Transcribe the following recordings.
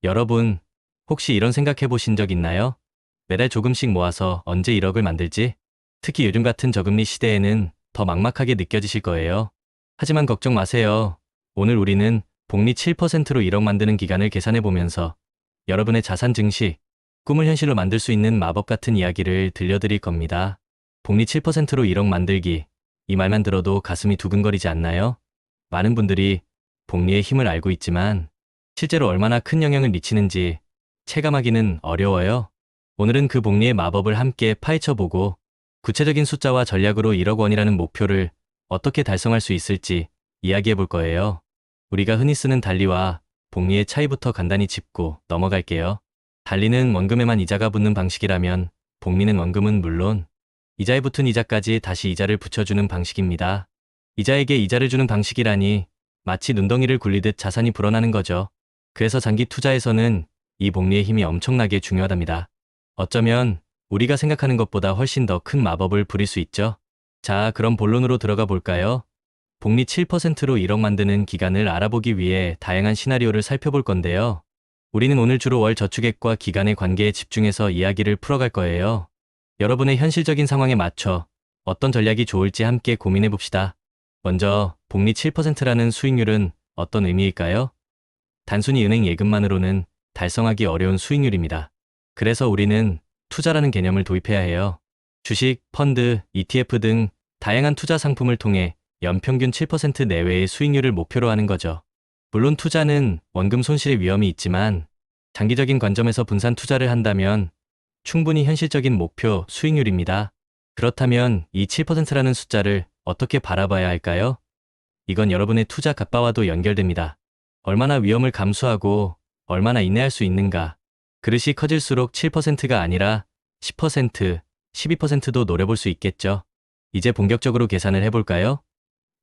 여러분, 혹시 이런 생각해 보신 적 있나요? 매달 조금씩 모아서 언제 1억을 만들지? 특히 요즘 같은 저금리 시대에는 더 막막하게 느껴지실 거예요. 하지만 걱정 마세요. 오늘 우리는 복리 7%로 1억 만드는 기간을 계산해 보면서 여러분의 자산 증식, 꿈을 현실로 만들 수 있는 마법 같은 이야기를 들려드릴 겁니다. 복리 7%로 1억 만들기. 이 말만 들어도 가슴이 두근거리지 않나요? 많은 분들이 복리의 힘을 알고 있지만 실제로 얼마나 큰 영향을 미치는지 체감하기는 어려워요. 오늘은 그 복리의 마법을 함께 파헤쳐보고 구체적인 숫자와 전략으로 1억 원이라는 목표를 어떻게 달성할 수 있을지 이야기해 볼 거예요. 우리가 흔히 쓰는 달리와 복리의 차이부터 간단히 짚고 넘어갈게요. 달리는 원금에만 이자가 붙는 방식이라면 복리는 원금은 물론 이자에 붙은 이자까지 다시 이자를 붙여주는 방식입니다. 이자에게 이자를 주는 방식이라니 마치 눈덩이를 굴리듯 자산이 불어나는 거죠. 그래서 장기 투자에서는 이 복리의 힘이 엄청나게 중요하답니다. 어쩌면 우리가 생각하는 것보다 훨씬 더 큰 마법을 부릴 수 있죠. 자, 그럼 본론으로 들어가 볼까요? 복리 7%로 1억 만드는 기간을 알아보기 위해 다양한 시나리오를 살펴볼 건데요. 우리는 오늘 주로 월 저축액과 기간의 관계에 집중해서 이야기를 풀어갈 거예요. 여러분의 현실적인 상황에 맞춰 어떤 전략이 좋을지 함께 고민해 봅시다. 먼저 복리 7%라는 수익률은 어떤 의미일까요? 단순히 은행 예금만으로는 달성하기 어려운 수익률입니다. 그래서 우리는 투자라는 개념을 도입해야 해요. 주식, 펀드, ETF 등 다양한 투자 상품을 통해 연평균 7% 내외의 수익률을 목표로 하는 거죠. 물론 투자는 원금 손실의 위험이 있지만 장기적인 관점에서 분산 투자를 한다면 충분히 현실적인 목표 수익률입니다. 그렇다면 이 7%라는 숫자를 어떻게 바라봐야 할까요? 이건 여러분의 투자 갑바와도 연결됩니다. 얼마나 위험을 감수하고 얼마나 인내할 수 있는가. 그릇이 커질수록 7%가 아니라 10%, 12%도 노려볼 수 있겠죠. 이제 본격적으로 계산을 해볼까요?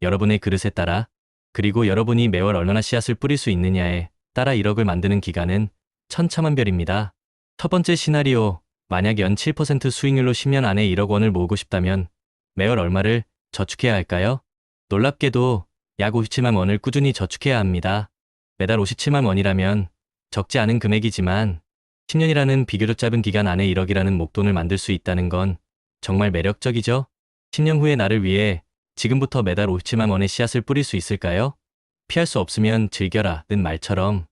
여러분의 그릇에 따라, 그리고 여러분이 매월 얼마나 씨앗을 뿌릴 수 있느냐에 따라 1억을 만드는 기간은 천차만별입니다. 첫 번째 시나리오, 만약 연 7% 수익률로 10년 안에 1억 원을 모으고 싶다면 매월 얼마를 저축해야 할까요? 놀랍게도 약 57만 원을 꾸준히 저축해야 합니다. 매달 57만 원이라면 적지 않은 금액이지만 10년이라는 비교적 짧은 기간 안에 1억이라는 목돈을 만들 수 있다는 건 정말 매력적이죠? 10년 후의 나를 위해 지금부터 매달 57만 원의 씨앗을 뿌릴 수 있을까요? 피할 수 없으면 즐겨라는 말처럼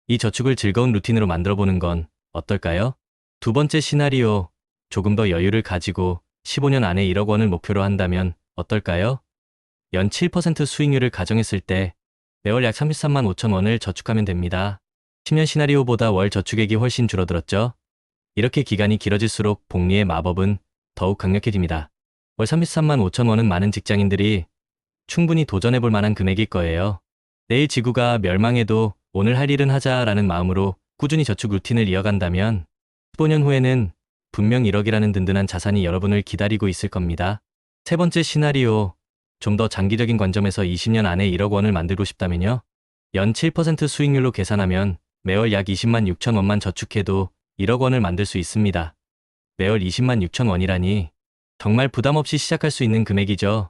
이 저축을 즐거운 루틴으로 만들어보는 건 어떨까요? 두 번째 시나리오, 조금 더 여유를 가지고 15년 안에 1억 원을 목표로 한다면 어떨까요? 연 7% 수익률을 가정했을 때 매월 약 33만 5천 원을 저축하면 됩니다. 10년 시나리오보다 월 저축액이 훨씬 줄어들었죠? 이렇게 기간이 길어질수록 복리의 마법은 더욱 강력해집니다. 월 33만 5천 원은 많은 직장인들이 충분히 도전해볼 만한 금액일 거예요. 내일 지구가 멸망해도 오늘 할 일은 하자라는 마음으로 꾸준히 저축 루틴을 이어간다면 15년 후에는 분명 1억이라는 든든한 자산이 여러분을 기다리고 있을 겁니다. 세 번째 시나리오, 좀 더 장기적인 관점에서 20년 안에 1억 원을 만들고 싶다면요. 연 7% 수익률로 계산하면 매월 약 20만 6천 원만 저축해도 1억 원을 만들 수 있습니다. 매월 20만 6천 원이라니 정말 부담 없이 시작할 수 있는 금액이죠.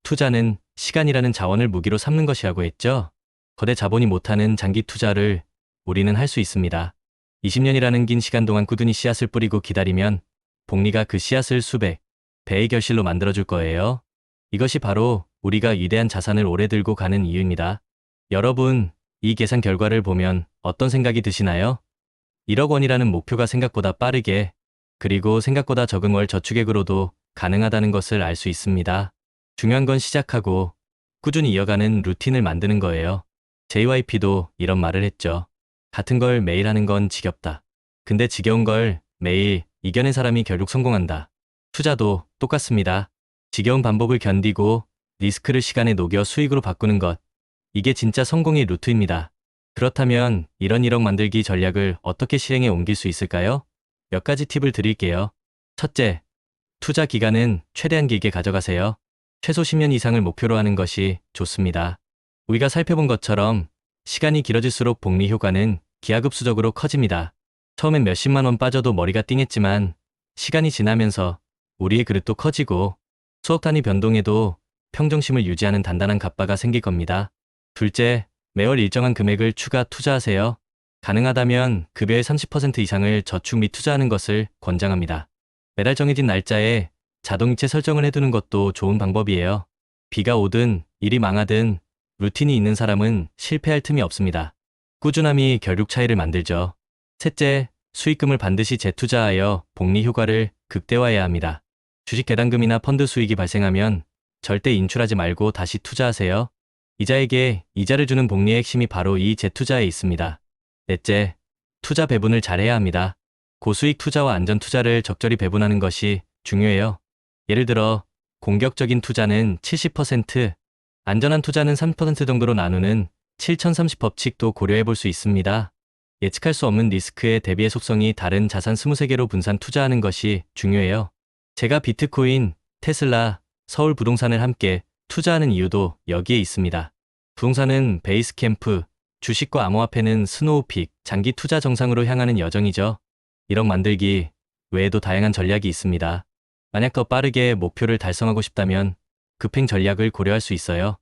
투자는 시간이라는 자원을 무기로 삼는 것이라고 했죠. 거대 자본이 못하는 장기 투자를 우리는 할 수 있습니다. 20년이라는 긴 시간 동안 꾸준히 씨앗을 뿌리고 기다리면 복리가 그 씨앗을 수백 배의 결실로 만들어줄 거예요. 이것이 바로 우리가 위대한 자산을 오래 들고 가는 이유입니다. 여러분, 이 계산 결과를 보면 어떤 생각이 드시나요? 1억 원이라는 목표가 생각보다 빠르게, 그리고 생각보다 적은 월 저축액으로도 가능하다는 것을 알 수 있습니다. 중요한 건 시작하고 꾸준히 이어가는 루틴을 만드는 거예요. JYP도 이런 말을 했죠. 같은 걸 매일 하는 건 지겹다. 근데 지겨운 걸 매일 이겨낸 사람이 결국 성공한다. 투자도 똑같습니다. 지겨운 반복을 견디고 리스크를 시간에 녹여 수익으로 바꾸는 것. 이게 진짜 성공의 루트입니다. 그렇다면 이런 1억 만들기 전략을 어떻게 실행에 옮길 수 있을까요? 몇 가지 팁을 드릴게요. 첫째, 투자 기간은 최대한 길게 가져가세요. 최소 10년 이상을 목표로 하는 것이 좋습니다. 우리가 살펴본 것처럼 시간이 길어질수록 복리 효과는 기하급수적으로 커집니다. 처음엔 몇십만 원 빠져도 머리가 띵했지만 시간이 지나면서 우리의 그릇도 커지고 수억 단위 변동에도 평정심을 유지하는 단단한 갑바가 생길 겁니다. 둘째, 매월 일정한 금액을 추가 투자하세요. 가능하다면 급여의 30% 이상을 저축 및 투자하는 것을 권장합니다. 매달 정해진 날짜에 자동이체 설정을 해두는 것도 좋은 방법이에요. 비가 오든 일이 망하든 루틴이 있는 사람은 실패할 틈이 없습니다. 꾸준함이 결국 차이를 만들죠. 셋째, 수익금을 반드시 재투자하여 복리 효과를 극대화해야 합니다. 주식 배당금이나 펀드 수익이 발생하면 절대 인출하지 말고 다시 투자하세요. 이자에게 이자를 주는 복리의 핵심이 바로 이 재투자에 있습니다. 넷째, 투자 배분을 잘해야 합니다. 고수익 투자와 안전 투자를 적절히 배분하는 것이 중요해요. 예를 들어 공격적인 투자는 70%, 안전한 투자는 30% 정도로 나누는 7030 법칙도 고려해 볼 수 있습니다. 예측할 수 없는 리스크에 대비의 속성이 다른 자산 23개로 분산 투자하는 것이 중요해요. 제가 비트코인, 테슬라, 서울 부동산을 함께 투자하는 이유도 여기에 있습니다. 부동산은 베이스캠프, 주식과 암호화폐는 스노우픽, 장기 투자 정상으로 향하는 여정이죠. 1억 만들기 외에도 다양한 전략이 있습니다. 만약 더 빠르게 목표를 달성하고 싶다면 급행 전략을 고려할 수 있어요.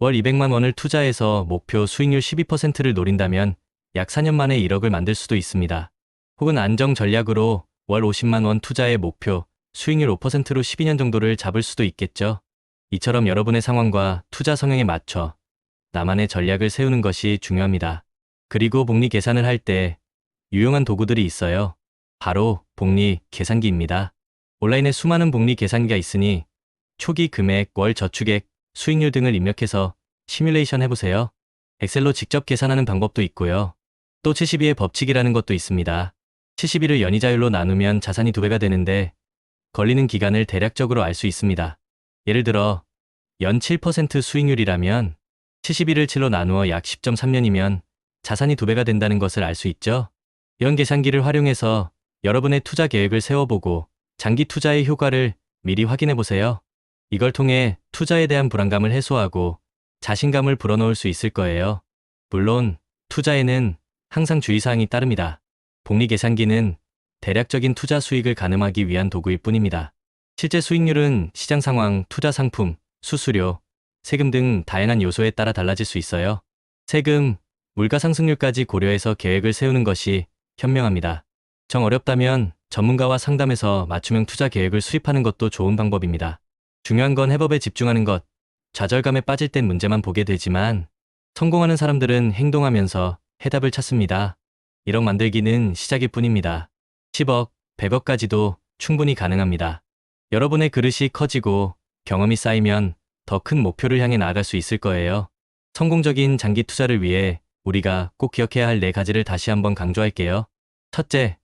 월 200만 원을 투자해서 목표 수익률 12%를 노린다면 약 4년 만에 1억을 만들 수도 있습니다. 혹은 안정 전략으로 월 50만 원 투자의 목표 수익률 5%로 12년 정도를 잡을 수도 있겠죠. 이처럼 여러분의 상황과 투자 성향에 맞춰 나만의 전략을 세우는 것이 중요합니다. 그리고 복리 계산을 할 때 유용한 도구들이 있어요. 바로 복리 계산기입니다. 온라인에 수많은 복리 계산기가 있으니 초기 금액, 월 저축액, 수익률 등을 입력해서 시뮬레이션 해보세요. 엑셀로 직접 계산하는 방법도 있고요. 또 72의 법칙이라는 것도 있습니다. 72를 연이자율로 나누면 자산이 2배가 되는데 걸리는 기간을 대략적으로 알 수 있습니다. 예를 들어 연 7% 수익률이라면 72를 7로 나누어 약 10.3년이면 자산이 2배가 된다는 것을 알 수 있죠. 이런 계산기를 활용해서 여러분의 투자 계획을 세워보고 장기 투자의 효과를 미리 확인해보세요. 이걸 통해 투자에 대한 불안감을 해소하고 자신감을 불어넣을 수 있을 거예요. 물론 투자에는 항상 주의사항이 따릅니다. 복리 계산기는 대략적인 투자 수익을 가늠하기 위한 도구일 뿐입니다. 실제 수익률은 시장 상황, 투자 상품, 수수료, 세금 등 다양한 요소에 따라 달라질 수 있어요. 세금, 물가 상승률까지 고려해서 계획을 세우는 것이 현명합니다. 정 어렵다면 전문가와 상담해서 맞춤형 투자 계획을 수립하는 것도 좋은 방법입니다. 중요한 건 해법에 집중하는 것, 좌절감에 빠질 땐 문제만 보게 되지만 성공하는 사람들은 행동하면서 해답을 찾습니다. 1억 만들기는 시작일 뿐입니다. 10억, 100억까지도 충분히 가능합니다. 여러분의 그릇이 커지고 경험이 쌓이면 더 큰 목표를 향해 나아갈 수 있을 거예요. 성공적인 장기 투자를 위해 우리가 꼭 기억해야 할 4가지를 다시 한번 강조할게요. 첫째,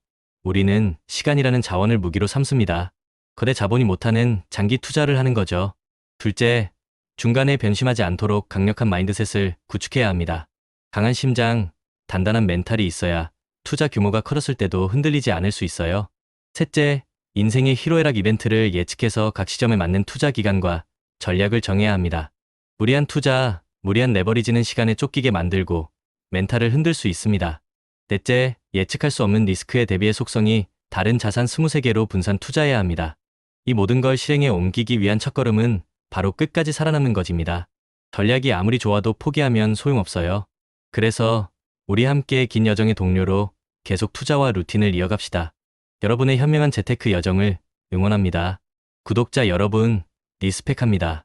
우리는 시간이라는 자원을 무기로 삼습니다. 거대 자본이 못하는 장기 투자를 하는 거죠. 둘째, 중간에 변심하지 않도록 강력한 마인드셋을 구축해야 합니다. 강한 심장, 단단한 멘탈이 있어야 투자 규모가 커졌을 때도 흔들리지 않을 수 있어요. 셋째, 인생의 희로애락 이벤트를 예측해서 각 시점에 맞는 투자 기간과 전략을 정해야 합니다. 무리한 투자, 무리한 레버리지는 시간에 쫓기게 만들고 멘탈을 흔들 수 있습니다. 넷째, 예측할 수 없는 리스크에 대비의 속성이 다른 자산 23개로 분산 투자해야 합니다. 이 모든 걸 실행에 옮기기 위한 첫걸음은 바로 끝까지 살아남는 것입니다. 전략이 아무리 좋아도 포기하면 소용없어요. 그래서 우리 함께 긴 여정의 동료로 계속 투자와 루틴을 이어갑시다. 여러분의 현명한 재테크 여정을 응원합니다. 구독자 여러분, 리스펙합니다.